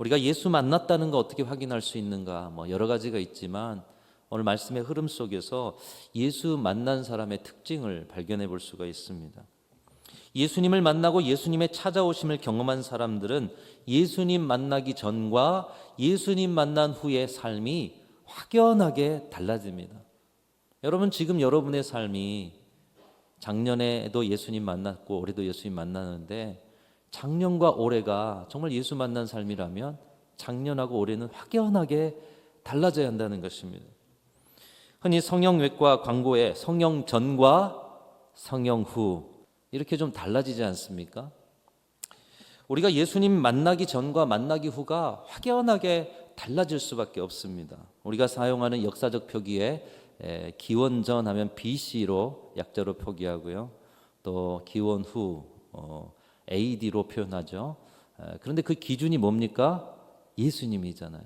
우리가 예수 만났다는 거 어떻게 확인할 수 있는가? 여러 가지가 있지만 오늘 말씀의 흐름 속에서 예수 만난 사람의 특징을 발견해 볼 수가 있습니다. 예수님을 만나고 예수님의 찾아오심을 경험한 사람들은 예수님 만나기 전과 예수님 만난 후의 삶이 확연하게 달라집니다. 여러분, 지금 여러분의 삶이 작년에도 예수님 만났고 올해도 예수님 만나는데 작년과 올해가 정말 예수 만난 삶이라면 작년하고 올해는 확연하게 달라져야 한다는 것입니다. 흔히 성형외과 광고에 성형 전과 성형 후 이렇게 좀 달라지지 않습니까? 우리가 예수님 만나기 전과 만나기 후가 확연하게 달라질 수밖에 없습니다. 우리가 사용하는 역사적 표기에 기원전 하면 BC로 약자로 표기하고요. 또 기원 후 AD로 표현하죠. 그런데 그 기준이 뭡니까? 예수님이잖아요.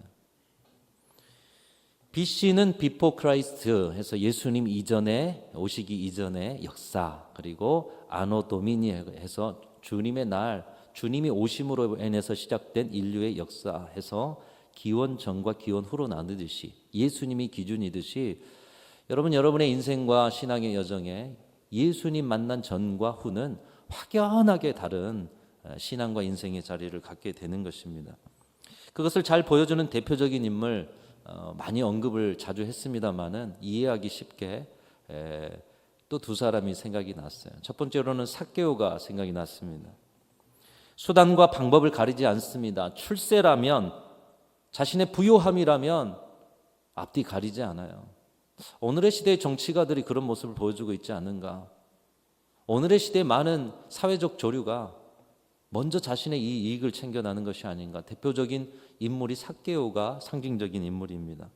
BC는 Before Christ 해서 예수님 이전에 오시기 이전의 역사, 그리고 아노 도미니 해서 주님의 날, 주님이 오심으로 인해서 시작된 인류의 역사 해서 기원 전과 기원 후로 나누듯이 예수님이 기준이듯이 여러분의 인생과 신앙의 여정에 예수님 만난 전과 후는 확연하게 다른 신앙과 인생의 자리를 갖게 되는 것입니다. 그것을 잘 보여주는 대표적인 인물 많이 언급을 자주 했습니다마는 이해하기 쉽게 또 두 사람이 생각이 났어요. 첫 번째로는 삭개오가 생각이 났습니다. 수단과 방법을 가리지 않습니다. 출세라면, 자신의 부요함이라면 앞뒤 가리지 않아요. 오늘의 시대의 정치가들이 그런 모습을 보여주고 있지 않은가? 오늘의 시대의 많은 사회적 조류가 먼저 자신의 이 이익을 챙겨나는 것이 아닌가? 대표적인 인물이 삭개오가 상징적인 인물입니다.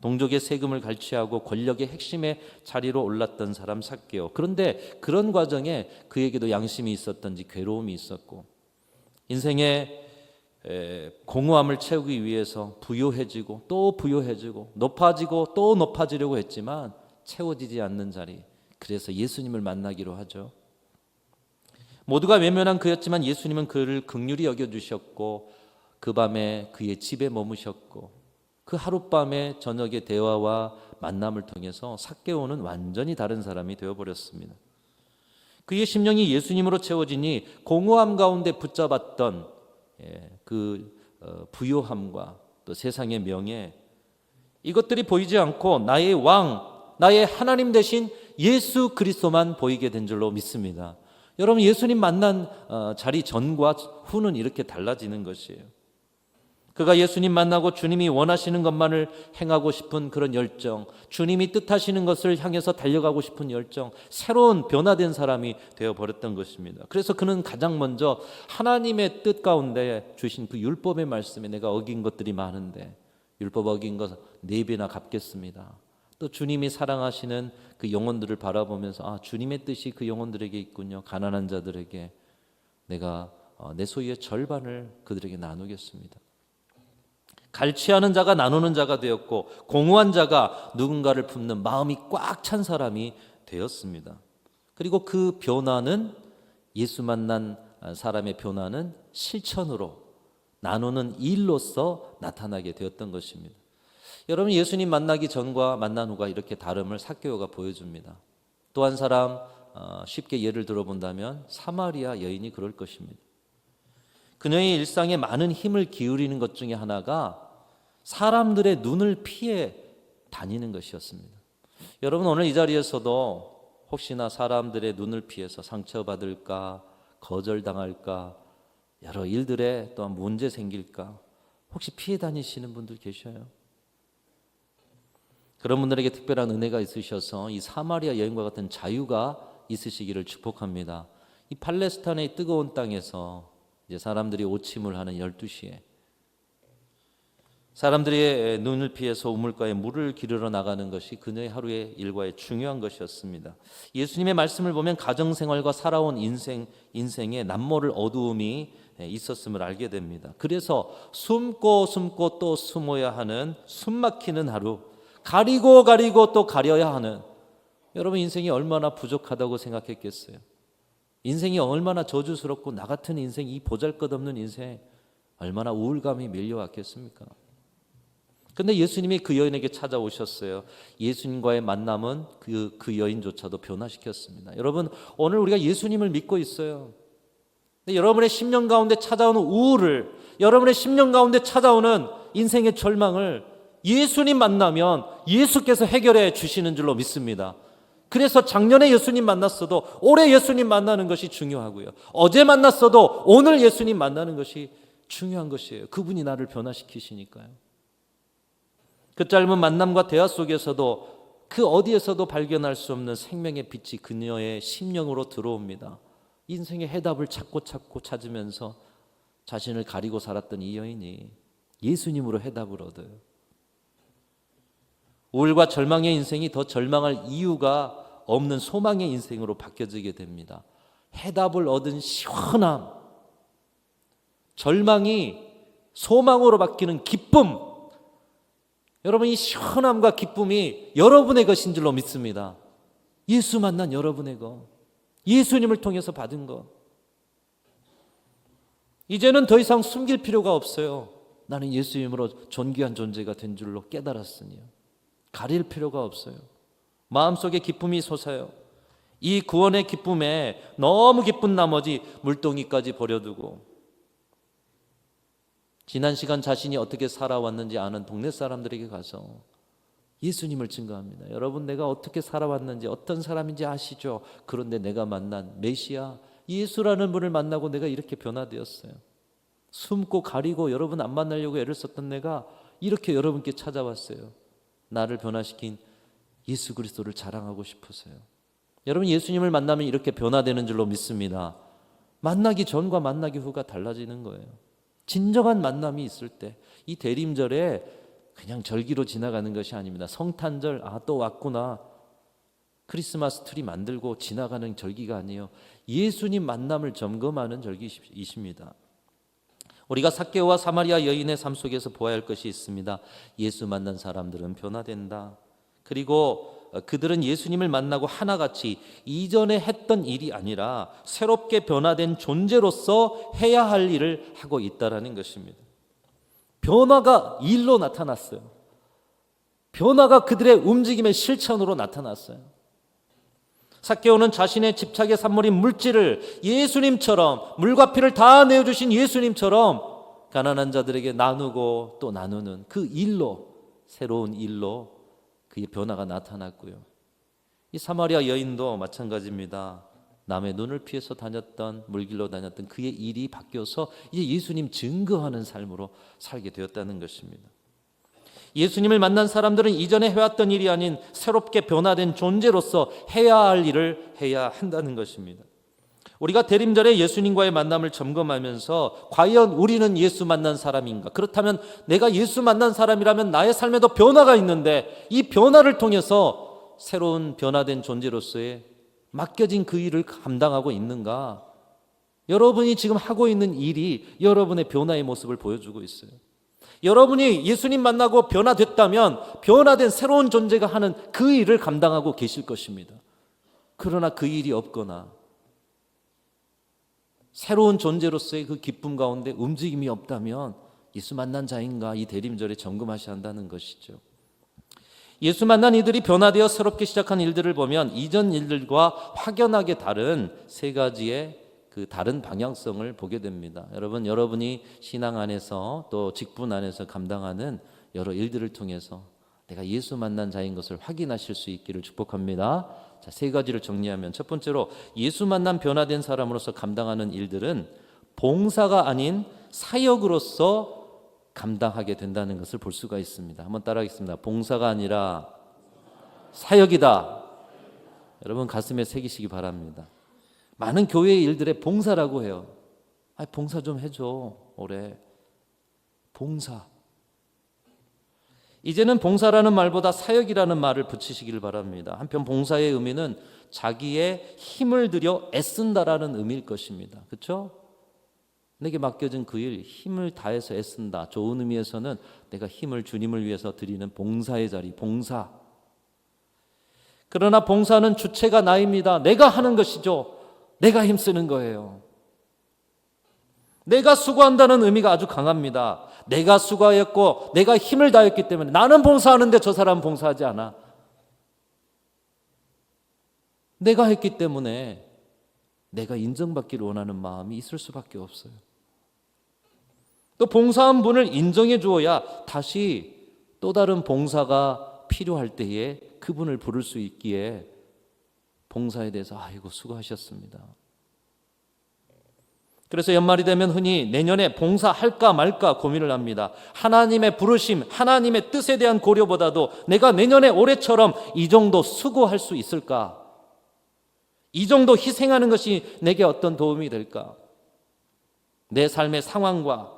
동족의 세금을 갈취하고 권력의 핵심의 자리로 올랐던 사람 삭개오. 그런데 그런 과정에 그에게도 양심이 있었던지 괴로움이 있었고 인생의 공허함을 채우기 위해서 부요해지고 또 부요해지고 높아지고 또 높아지려고 했지만 채워지지 않는 자리, 그래서 예수님을 만나기로 하죠. 모두가 외면한 그였지만 예수님은 그를 긍휼히 여겨주셨고 그 밤에 그의 집에 머무셨고 그 하룻밤의 저녁의 대화와 만남을 통해서 삭개오는 완전히 다른 사람이 되어버렸습니다. 그의 심령이 예수님으로 채워지니 공허함 가운데 붙잡았던 그 부요함과 또 세상의 명예, 이것들이 보이지 않고 나의 왕, 나의 하나님 대신 예수 그리스도만 보이게 된 줄로 믿습니다. 여러분, 예수님 만난 자리 전과 후는 이렇게 달라지는 것이에요. 그가 예수님 만나고 주님이 원하시는 것만을 행하고 싶은 그런 열정, 주님이 뜻하시는 것을 향해서 달려가고 싶은 열정, 새로운 변화된 사람이 되어버렸던 것입니다. 그래서 그는 가장 먼저 하나님의 뜻 가운데 주신 그 율법의 말씀에 내가 어긴 것들이 많은데 율법 어긴 것 4배나 갚겠습니다. 또 주님이 사랑하시는 그 영혼들을 바라보면서 주님의 뜻이 그 영혼들에게 있군요. 가난한 자들에게 내가 내 소유의 절반을 그들에게 나누겠습니다. 갈취하는 자가 나누는 자가 되었고 공허한 자가 누군가를 품는 마음이 꽉 찬 사람이 되었습니다. 그리고 그 변화는, 예수 만난 사람의 변화는 실천으로 나누는 일로서 나타나게 되었던 것입니다. 여러분, 예수님 만나기 전과 만난 후가 이렇게 다름을 삭개오가 보여줍니다. 또 한 사람 쉽게 예를 들어본다면 사마리아 여인이 그럴 것입니다. 그녀의 일상에 많은 힘을 기울이는 것 중에 하나가 사람들의 눈을 피해 다니는 것이었습니다. 여러분, 오늘 이 자리에서도 혹시나 사람들의 눈을 피해서 상처받을까, 거절당할까, 여러 일들에 또한 문제 생길까 혹시 피해 다니시는 분들 계셔요? 그런 분들에게 특별한 은혜가 있으셔서 이 사마리아 여인과 같은 자유가 있으시기를 축복합니다. 이 팔레스타인의 뜨거운 땅에서 이제 사람들이 오침을 하는 12시에 사람들의 눈을 피해서 우물가에 물을 기르러 나가는 것이 그녀의 하루의 일과의 중요한 것이었습니다. 예수님의 말씀을 보면 가정생활과 살아온 인생에 남모를 어두움이 있었음을 알게 됩니다. 그래서 숨고 또 숨어야 하는 숨막히는 하루, 가리고 또 가려야 하는, 여러분 인생이 얼마나 부족하다고 생각했겠어요? 인생이 얼마나 저주스럽고 나 같은 인생, 이 보잘것없는 인생 얼마나 우울감이 밀려왔겠습니까? 근데 예수님이 그 여인에게 찾아오셨어요. 예수님과의 만남은 그 여인조차도 변화시켰습니다. 여러분, 오늘 우리가 예수님을 믿고 있어요. 근데 여러분의 심령 가운데 찾아오는 우울을, 여러분의 심령 가운데 찾아오는 인생의 절망을 예수님 만나면 예수께서 해결해 주시는 줄로 믿습니다. 그래서 작년에 예수님 만났어도 올해 예수님 만나는 것이 중요하고요. 어제 만났어도 오늘 예수님 만나는 것이 중요한 것이에요. 그분이 나를 변화시키시니까요. 그 짧은 만남과 대화 속에서도 그 어디에서도 발견할 수 없는 생명의 빛이 그녀의 심령으로 들어옵니다. 인생의 해답을 찾고 찾으면서 자신을 가리고 살았던 이 여인이 예수님으로 해답을 얻어요. 우울과 절망의 인생이 더 절망할 이유가 없는 소망의 인생으로 바뀌어지게 됩니다. 해답을 얻은 시원함, 절망이 소망으로 바뀌는 기쁨, 여러분 이 시원함과 기쁨이 여러분의 것인 줄로 믿습니다. 예수 만난 여러분의 것, 예수님을 통해서 받은 것. 이제는 더 이상 숨길 필요가 없어요. 나는 예수님으로 존귀한 존재가 된 줄로 깨달았으니요. 가릴 필요가 없어요. 마음속에 기쁨이 솟아요. 이 구원의 기쁨에 너무 기쁜 나머지 물동이까지 버려두고 지난 시간 자신이 어떻게 살아왔는지 아는 동네 사람들에게 가서 예수님을 증거합니다. 여러분, 내가 어떻게 살아왔는지, 어떤 사람인지 아시죠? 그런데 내가 만난 메시아 예수라는 분을 만나고 내가 이렇게 변화되었어요. 숨고 가리고 여러분 안 만나려고 애를 썼던 내가 이렇게 여러분께 찾아왔어요. 나를 변화시킨 예수 그리스도를 자랑하고 싶어서요. 여러분, 예수님을 만나면 이렇게 변화되는 줄로 믿습니다. 만나기 전과 만나기 후가 달라지는 거예요. 진정한 만남이 있을 때 이 대림절에 그냥 절기로 지나가는 것이 아닙니다. 성탄절, 또 왔구나. 크리스마스 트리 만들고 지나가는 절기가 아니에요. 예수님 만남을 점검하는 절기이십니다. 우리가 삭개오와 사마리아 여인의 삶 속에서 보아야 할 것이 있습니다. 예수 만난 사람들은 변화된다. 그리고 그들은 예수님을 만나고 하나같이 이전에 했던 일이 아니라 새롭게 변화된 존재로서 해야 할 일을 하고 있다는 것입니다. 변화가 일로 나타났어요. 변화가 그들의 움직임의 실천으로 나타났어요. 삭개오는 자신의 집착의 산물인 물질을 예수님처럼, 물과 피를 다 내어주신 예수님처럼 가난한 자들에게 나누고 또 나누는 그 일로, 새로운 일로 그의 변화가 나타났고요. 이 사마리아 여인도 마찬가지입니다. 남의 눈을 피해서 다녔던, 물길로 다녔던 그의 일이 바뀌어서 이제 예수님 증거하는 삶으로 살게 되었다는 것입니다. 예수님을 만난 사람들은 이전에 해왔던 일이 아닌 새롭게 변화된 존재로서 해야 할 일을 해야 한다는 것입니다. 우리가 대림절에 예수님과의 만남을 점검하면서 과연 우리는 예수 만난 사람인가? 그렇다면 내가 예수 만난 사람이라면 나의 삶에도 변화가 있는데 이 변화를 통해서 새로운 변화된 존재로서의 맡겨진 그 일을 감당하고 있는가? 여러분이 지금 하고 있는 일이 여러분의 변화의 모습을 보여주고 있어요. 여러분이 예수님 만나고 변화됐다면 변화된 새로운 존재가 하는 그 일을 감당하고 계실 것입니다. 그러나 그 일이 없거나 새로운 존재로서의 그 기쁨 가운데 움직임이 없다면 예수 만난 자인가? 이 대림절에 점검하셔야 한다는 것이죠. 예수 만난 이들이 변화되어 새롭게 시작한 일들을 보면 이전 일들과 확연하게 다른 세 가지의 그 다른 방향성을 보게 됩니다. 여러분이 신앙 안에서 또 직분 안에서 감당하는 여러 일들을 통해서 내가 예수 만난 자인 것을 확인하실 수 있기를 축복합니다. 자, 세 가지를 정리하면 첫 번째로 예수 만난 변화된 사람으로서 감당하는 일들은 봉사가 아닌 사역으로서 감당하게 된다는 것을 볼 수가 있습니다. 한번 따라하겠습니다. 봉사가 아니라 사역이다. 여러분 가슴에 새기시기 바랍니다. 많은 교회의 일들에 봉사라고 해요. 봉사 좀 해줘 올해. 봉사. 이제는 봉사라는 말보다 사역이라는 말을 붙이시길 바랍니다. 한편 봉사의 의미는 자기의 힘을 들여 애쓴다라는 의미일 것입니다. 그렇죠? 내게 맡겨진 그 일, 힘을 다해서 애쓴다. 좋은 의미에서는 내가 힘을 주님을 위해서 드리는 봉사의 자리, 봉사. 그러나 봉사는 주체가 나입니다. 내가 하는 것이죠. 내가 힘쓰는 거예요. 내가 수고한다는 의미가 아주 강합니다. 내가 수고하였고 내가 힘을 다했기 때문에 나는 봉사하는데 저 사람은 봉사하지 않아. 내가 했기 때문에 내가 인정받기를 원하는 마음이 있을 수밖에 없어요. 또 봉사한 분을 인정해 주어야 다시 또 다른 봉사가 필요할 때에 그분을 부를 수 있기에 봉사에 대해서 아이고 수고하셨습니다. 그래서 연말이 되면 흔히 내년에 봉사할까 말까 고민을 합니다. 하나님의 부르심, 하나님의 뜻에 대한 고려보다도 내가 내년에 올해처럼 이 정도 수고할 수 있을까? 이 정도 희생하는 것이 내게 어떤 도움이 될까? 내 삶의 상황과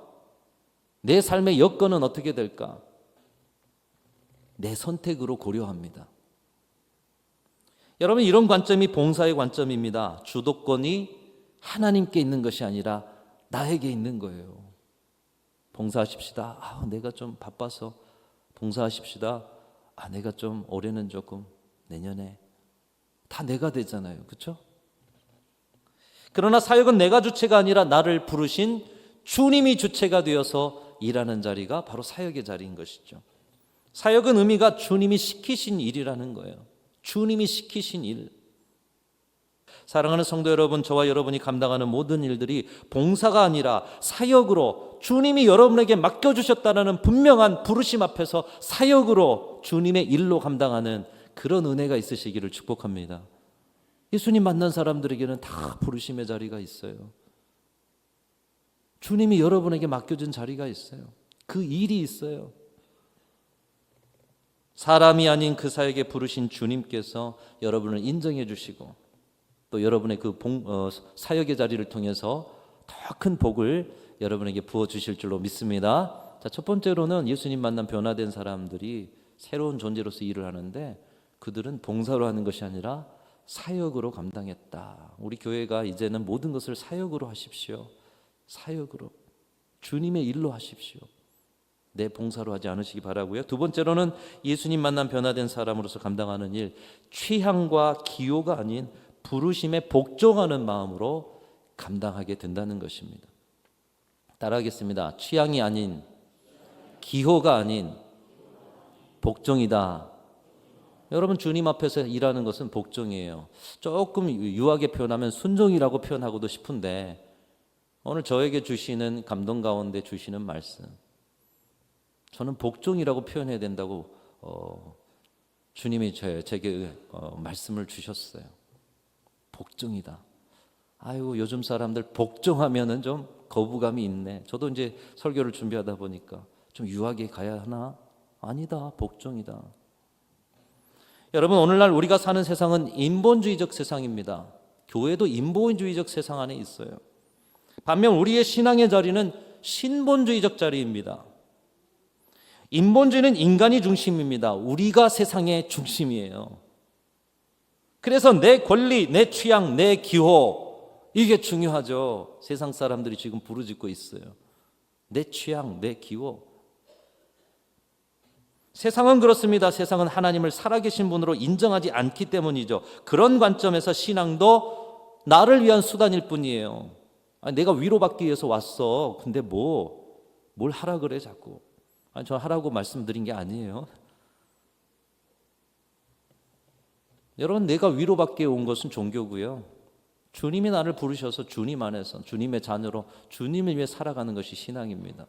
내 삶의 여건은 어떻게 될까? 내 선택으로 고려합니다. 여러분, 이런 관점이 봉사의 관점입니다. 주도권이 하나님께 있는 것이 아니라 나에게 있는 거예요. 봉사하십시다. 내가 좀 바빠서 봉사하십시다. 내가 좀 올해는 조금 내년에 다 내가 되잖아요. 그렇죠? 그러나 사역은 내가 주체가 아니라 나를 부르신 주님이 주체가 되어서 일하는 자리가 바로 사역의 자리인 것이죠. 사역은 의미가 주님이 시키신 일이라는 거예요. 주님이 시키신 일. 사랑하는 성도 여러분, 저와 여러분이 감당하는 모든 일들이 봉사가 아니라 사역으로 주님이 여러분에게 맡겨주셨다는 분명한 부르심 앞에서 사역으로 주님의 일로 감당하는 그런 은혜가 있으시기를 축복합니다. 예수님 만난 사람들에게는 다 부르심의 자리가 있어요. 주님이 여러분에게 맡겨준 자리가 있어요. 그 일이 있어요. 사람이 아닌 그 사역에 부르신 주님께서 여러분을 인정해 주시고 또 여러분의 그 사역의 자리를 통해서 더 큰 복을 여러분에게 부어주실 줄로 믿습니다. 자, 첫 번째로는 예수님 만난 변화된 사람들이 새로운 존재로서 일을 하는데 그들은 봉사로 하는 것이 아니라 사역으로 감당했다. 우리 교회가 이제는 모든 것을 사역으로 하십시오. 사역으로. 주님의 일로 하십시오. 내 봉사로 하지 않으시기 바라고요. 두 번째로는 예수님 만난 변화된 사람으로서 감당하는 일, 취향과 기호가 아닌 부르심에 복종하는 마음으로 감당하게 된다는 것입니다. 따라하겠습니다. 취향이 아닌, 기호가 아닌 복종이다. 여러분, 주님 앞에서 일하는 것은 복종이에요. 조금 유하게 표현하면 순종이라고 표현하고도 싶은데 오늘 저에게 주시는 감동 가운데 주시는 말씀, 저는 복종이라고 표현해야 된다고 주님이 제게 말씀을 주셨어요. 복종이다. 아이고, 요즘 사람들 복종하면은 좀 거부감이 있네. 저도 이제 설교를 준비하다 보니까 좀 유하게 가야 하나? 아니다. 복종이다. 여러분, 오늘날 우리가 사는 세상은 인본주의적 세상입니다. 교회도 인본주의적 세상 안에 있어요. 반면 우리의 신앙의 자리는 신본주의적 자리입니다. 인본주의는 인간이 중심입니다. 우리가 세상의 중심이에요. 그래서 내 권리, 내 취향, 내 기호, 이게 중요하죠. 세상 사람들이 지금 부르짖고 있어요. 내 취향, 내 기호. 세상은 그렇습니다. 세상은 하나님을 살아계신 분으로 인정하지 않기 때문이죠. 그런 관점에서 신앙도 나를 위한 수단일 뿐이에요. 내가 위로받기 위해서 왔어. 근데 뭘 하라 그래 자꾸. 저 하라고 말씀드린 게 아니에요. 여러분, 내가 위로받기 온 것은 종교고요. 주님이 나를 부르셔서 주님 안에서 주님의 자녀로 주님을 위해 살아가는 것이 신앙입니다.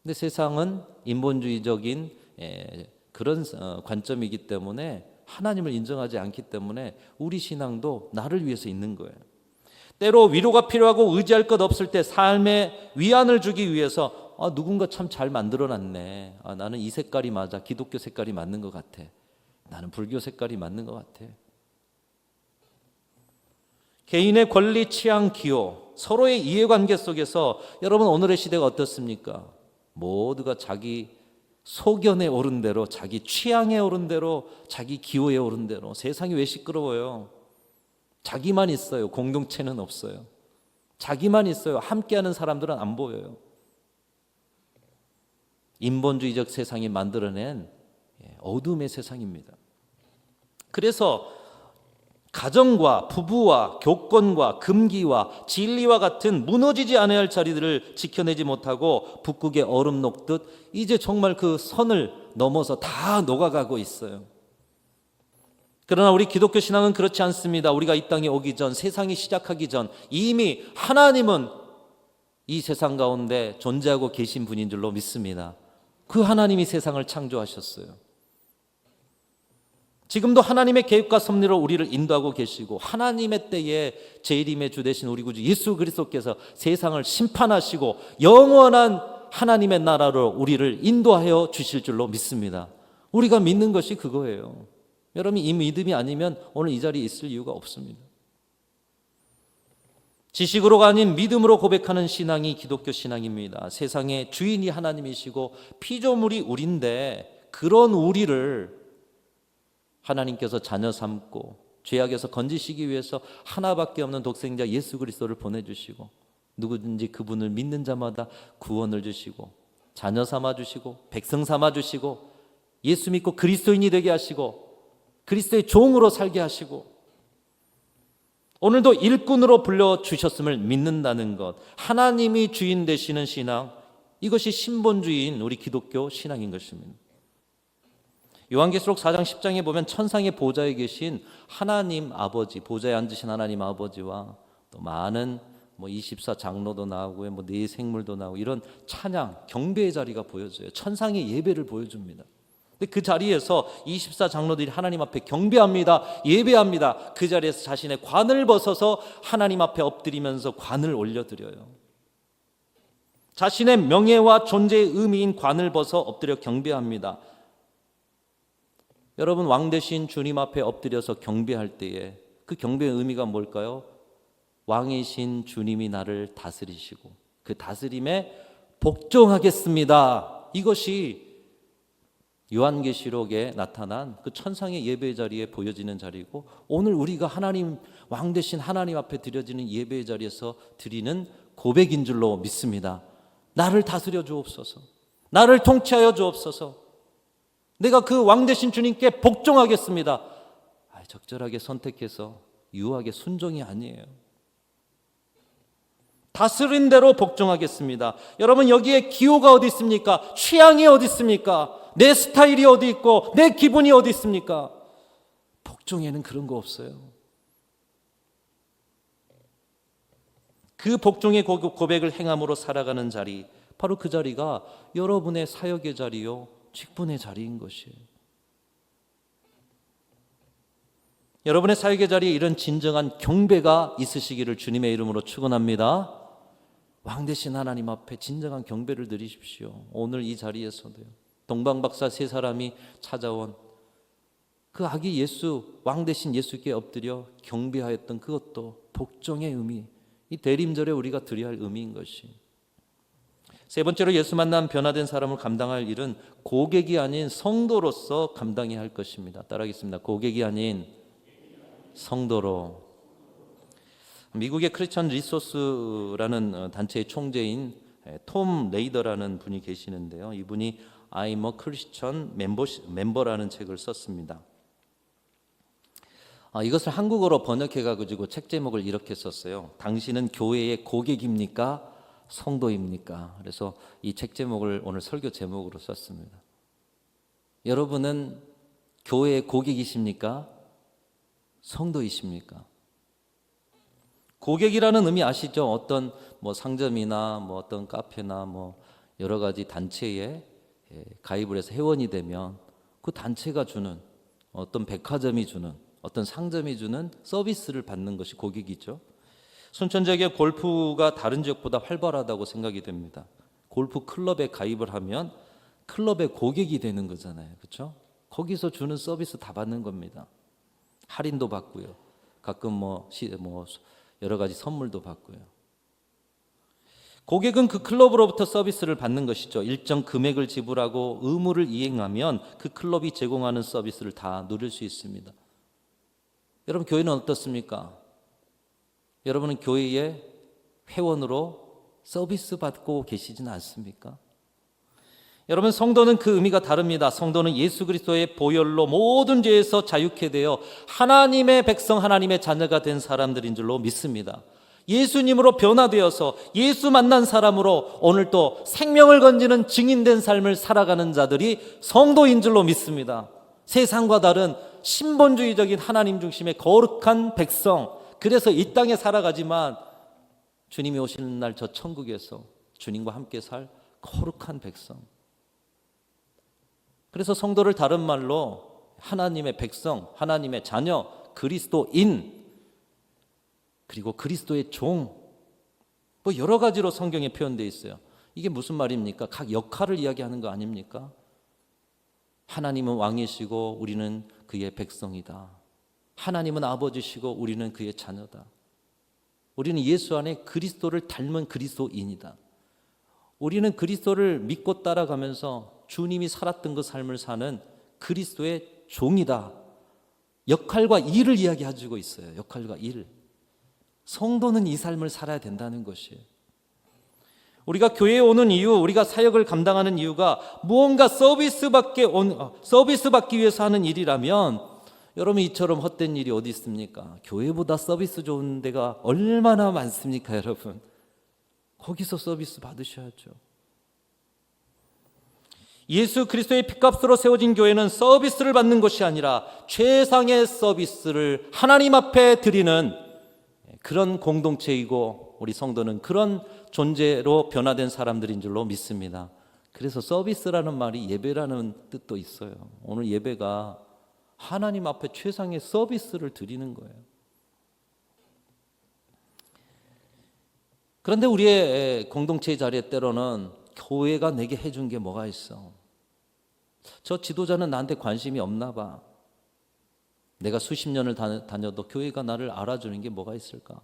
근데 세상은 인본주의적인 그런 관점이기 때문에 하나님을 인정하지 않기 때문에 우리 신앙도 나를 위해서 있는 거예요. 때로 위로가 필요하고 의지할 것 없을 때 삶에 위안을 주기 위해서 누군가 참 잘 만들어놨네. 나는 이 색깔이 맞아. 기독교 색깔이 맞는 것 같아. 나는 불교 색깔이 맞는 것 같아. 개인의 권리, 취향, 기호, 서로의 이해관계 속에서 여러분, 오늘의 시대가 어떻습니까? 모두가 자기 소견에 오른 대로, 자기 취향에 오른 대로, 자기 기호에 오른 대로. 세상이 왜 시끄러워요? 자기만 있어요. 공동체는 없어요. 자기만 있어요. 함께하는 사람들은 안 보여요. 인본주의적 세상이 만들어낸 어둠의 세상입니다. 그래서 가정과 부부와 교권과 금기와 진리와 같은 무너지지 않아야 할 자리들을 지켜내지 못하고 북극의 얼음 녹듯 이제 정말 그 선을 넘어서 다 녹아가고 있어요. 그러나 우리 기독교 신앙은 그렇지 않습니다. 우리가 이 땅에 오기 전, 세상이 시작하기 전 이미 하나님은 이 세상 가운데 존재하고 계신 분인 줄로 믿습니다. 그 하나님이 세상을 창조하셨어요. 지금도 하나님의 계획과 섭리로 우리를 인도하고 계시고 하나님의 때에 재림의 주 되신 우리 구주 예수 그리스도께서 세상을 심판하시고 영원한 하나님의 나라로 우리를 인도하여 주실 줄로 믿습니다. 우리가 믿는 것이 그거예요. 여러분이 이 믿음이 아니면 오늘 이 자리에 있을 이유가 없습니다. 지식으로가 아닌 믿음으로 고백하는 신앙이 기독교 신앙입니다. 세상의 주인이 하나님이시고 피조물이 우리인데 그런 우리를 하나님께서 자녀 삼고 죄악에서 건지시기 위해서 하나밖에 없는 독생자 예수 그리스도를 보내주시고 누구든지 그분을 믿는 자마다 구원을 주시고 자녀 삼아주시고 백성 삼아주시고 예수 믿고 그리스도인이 되게 하시고 그리스도의 종으로 살게 하시고 오늘도 일꾼으로 불러주셨음을 믿는다는 것, 하나님이 주인 되시는 신앙, 이것이 신본주의인 우리 기독교 신앙인 것입니다. 요한계시록 4장 10장에 보면 천상의 보좌에 계신 하나님 아버지, 보좌에 앉으신 하나님 아버지와 또 많은 24 장로도 나오고요, 네 생물도 나오고 이런 찬양, 경배의 자리가 보여져요. 천상의 예배를 보여줍니다. 근데 그 자리에서 24 장로들이 하나님 앞에 경배합니다. 예배합니다. 그 자리에서 자신의 관을 벗어서 하나님 앞에 엎드리면서 관을 올려드려요. 자신의 명예와 존재의 의미인 관을 벗어 엎드려 경배합니다. 여러분, 왕 되신 주님 앞에 엎드려서 경배할 때에 그 경배의 의미가 뭘까요? 왕이신 주님이 나를 다스리시고 그 다스림에 복종하겠습니다. 이것이 요한계시록에 나타난 그 천상의 예배 자리에 보여지는 자리고, 오늘 우리가 하나님 왕 되신 하나님 앞에 드려지는 예배 자리에서 드리는 고백인 줄로 믿습니다. 나를 다스려 주옵소서. 나를 통치하여 주옵소서. 내가 그 왕 되신 주님께 복종하겠습니다. 적절하게 선택해서 유하게 순종이 아니에요. 다스린 대로 복종하겠습니다. 여러분, 여기에 기호가 어디 있습니까? 취향이 어디 있습니까? 내 스타일이 어디 있고 내 기분이 어디 있습니까? 복종에는 그런 거 없어요. 그 복종의 고백을 행함으로 살아가는 자리, 바로 그 자리가 여러분의 사역의 자리요, 직분의 자리인 것이에요. 여러분의 사역의 자리에 이런 진정한 경배가 있으시기를 주님의 이름으로 축원합니다. 왕 되신 하나님 앞에 진정한 경배를 드리십시오. 오늘 이 자리에서도요. 동방박사 세 사람이 찾아온 그 아기 예수, 왕 되신 예수께 엎드려 경배하였던 그것도 복종의 의미, 이 대림절에 우리가 드려야 할 의미인 것이. 세 번째로, 예수 만난 변화된 사람을 감당할 일은 고객이 아닌 성도로서 감당해야 할 것입니다. 따라하겠습니다. 고객이 아닌 성도로. 미국의 크리스천 리소스라는 단체의 총재인 톰 레이더라는 분이 계시는데요. 이분이 I'm a Christian 멤버라는 책을 썼습니다. 이것을 한국어로 번역해가지고 책 제목을 이렇게 썼어요. 당신은 교회의 고객입니까? 성도입니까? 그래서 이 책 제목을 오늘 설교 제목으로 썼습니다. 여러분은 교회의 고객이십니까? 성도이십니까? 고객이라는 의미 아시죠? 어떤 상점이나 어떤 카페나 여러 가지 단체에 가입을 해서 회원이 되면 그 단체가 주는, 어떤 백화점이 주는, 어떤 상점이 주는 서비스를 받는 것이 고객이죠. 순천 지역의 골프가 다른 지역보다 활발하다고 생각이 됩니다. 골프 클럽에 가입을 하면 클럽의 고객이 되는 거잖아요. 그렇죠? 거기서 주는 서비스 다 받는 겁니다. 할인도 받고요. 가끔 여러 가지 선물도 받고요. 고객은 그 클럽으로부터 서비스를 받는 것이죠. 일정 금액을 지불하고 의무를 이행하면 그 클럽이 제공하는 서비스를 다 누릴 수 있습니다. 여러분, 교회는 어떻습니까? 여러분은 교회의 회원으로 서비스 받고 계시지는 않습니까? 여러분, 성도는 그 의미가 다릅니다. 성도는 예수 그리스도의 보혈로 모든 죄에서 자유케 되어 하나님의 백성, 하나님의 자녀가 된 사람들인 줄로 믿습니다. 예수님으로 변화되어서 예수 만난 사람으로 오늘 또 생명을 건지는 증인된 삶을 살아가는 자들이 성도인 줄로 믿습니다. 세상과 다른 신본주의적인 하나님 중심의 거룩한 백성, 그래서 이 땅에 살아가지만 주님이 오시는 날 저 천국에서 주님과 함께 살 거룩한 백성. 그래서 성도를 다른 말로 하나님의 백성, 하나님의 자녀, 그리스도인, 그리고 그리스도의 종, 뭐 여러 가지로 성경에 표현되어 있어요. 이게 무슨 말입니까? 각 역할을 이야기하는 거 아닙니까? 하나님은 왕이시고 우리는 그의 백성이다. 하나님은 아버지시고 우리는 그의 자녀다. 우리는 예수 안에 그리스도를 닮은 그리스도인이다. 우리는 그리스도를 믿고 따라가면서 주님이 살았던 그 삶을 사는 그리스도의 종이다. 역할과 일을 이야기해주고 있어요. 역할과 일. 성도는 이 삶을 살아야 된다는 것이에요. 우리가 교회에 오는 이유, 우리가 사역을 감당하는 이유가 무언가 서비스 받기 위해서 하는 일이라면, 여러분, 이처럼 헛된 일이 어디 있습니까? 교회보다 서비스 좋은 데가 얼마나 많습니까, 여러분? 거기서 서비스 받으셔야죠. 예수 그리스도의 피값으로 세워진 교회는 서비스를 받는 것이 아니라 최상의 서비스를 하나님 앞에 드리는 그런 공동체이고, 우리 성도는 그런 존재로 변화된 사람들인 줄로 믿습니다. 그래서 서비스라는 말이 예배라는 뜻도 있어요. 오늘 예배가 하나님 앞에 최상의 서비스를 드리는 거예요. 그런데 우리의 공동체의 자리에 때로는 교회가 내게 해준 게 뭐가 있어? 저 지도자는 나한테 관심이 없나 봐. 내가 수십 년을 다녀도 교회가 나를 알아주는 게 뭐가 있을까?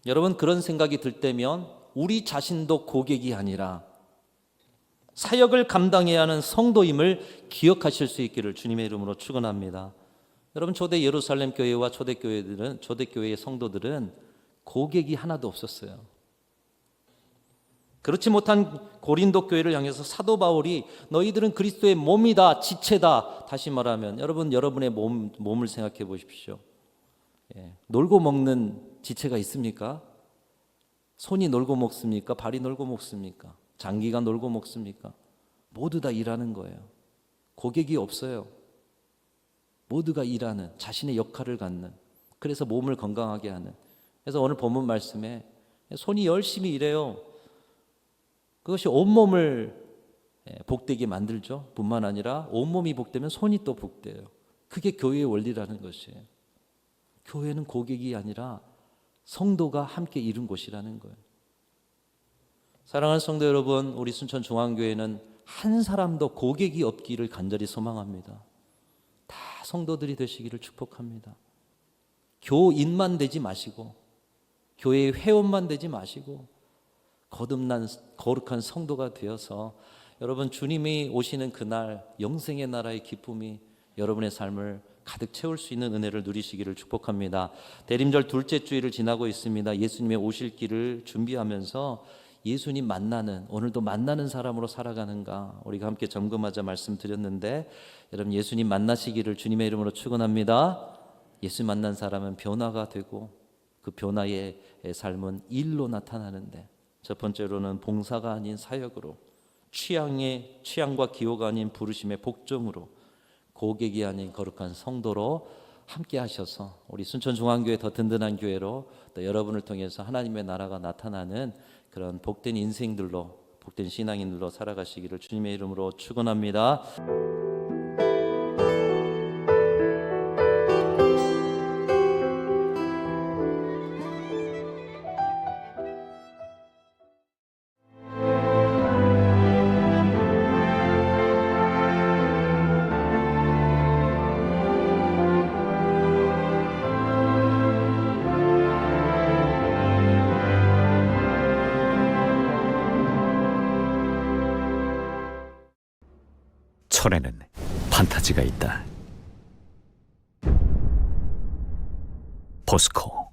여러분, 그런 생각이 들 때면 우리 자신도 고객이 아니라 사역을 감당해야 하는 성도임을 기억하실 수 있기를 주님의 이름으로 축원합니다. 여러분, 초대 예루살렘 교회와 초대교회의 성도들은 고객이 하나도 없었어요. 그렇지 못한 고린도 교회를 향해서 사도 바울이 너희들은 그리스도의 몸이다, 지체다. 다시 말하면 여러분, 여러분의 몸을 생각해 보십시오. 놀고 먹는 지체가 있습니까? 손이 놀고 먹습니까? 발이 놀고 먹습니까? 장기가 놀고 먹습니까? 모두 다 일하는 거예요. 고객이 없어요. 모두가 일하는, 자신의 역할을 갖는, 그래서 몸을 건강하게 하는. 그래서 오늘 본문 말씀에 손이 열심히 일해요. 그것이 온몸을 복되게 만들죠. 뿐만 아니라 온몸이 복되면 손이 또 복돼요. 그게 교회의 원리라는 것이에요. 교회는 고객이 아니라 성도가 함께 이룬 곳이라는 거예요. 사랑하는 성도 여러분, 우리 순천중앙교회는 한 사람도 고객이 없기를 간절히 소망합니다. 다 성도들이 되시기를 축복합니다. 교인만 되지 마시고, 교회의 회원만 되지 마시고, 거듭난 거룩한 성도가 되어서 여러분, 주님이 오시는 그날 영생의 나라의 기쁨이 여러분의 삶을 가득 채울 수 있는 은혜를 누리시기를 축복합니다. 대림절 둘째 주일을 지나고 있습니다. 예수님의 오실 길을 준비하면서 예수님 만나는, 오늘도 만나는 사람으로 살아가는가 우리가 함께 점검하자 말씀드렸는데, 여러분, 예수님 만나시기를 주님의 이름으로 축원합니다. 예수 만난 사람은 변화가 되고 그 변화의 삶은 일로 나타나는데, 첫 번째로는 봉사가 아닌 사역으로, 취향과 기호가 아닌 부르심의 복종으로, 고객이 아닌 거룩한 성도로 함께 하셔서 우리 순천중앙교회 더 든든한 교회로 또 여러분을 통해서 하나님의 나라가 나타나는 그런 복된 인생들로, 복된 신앙인들로 살아가시기를 주님의 이름으로 축원합니다. 철에는 판타지가 있다. 포스코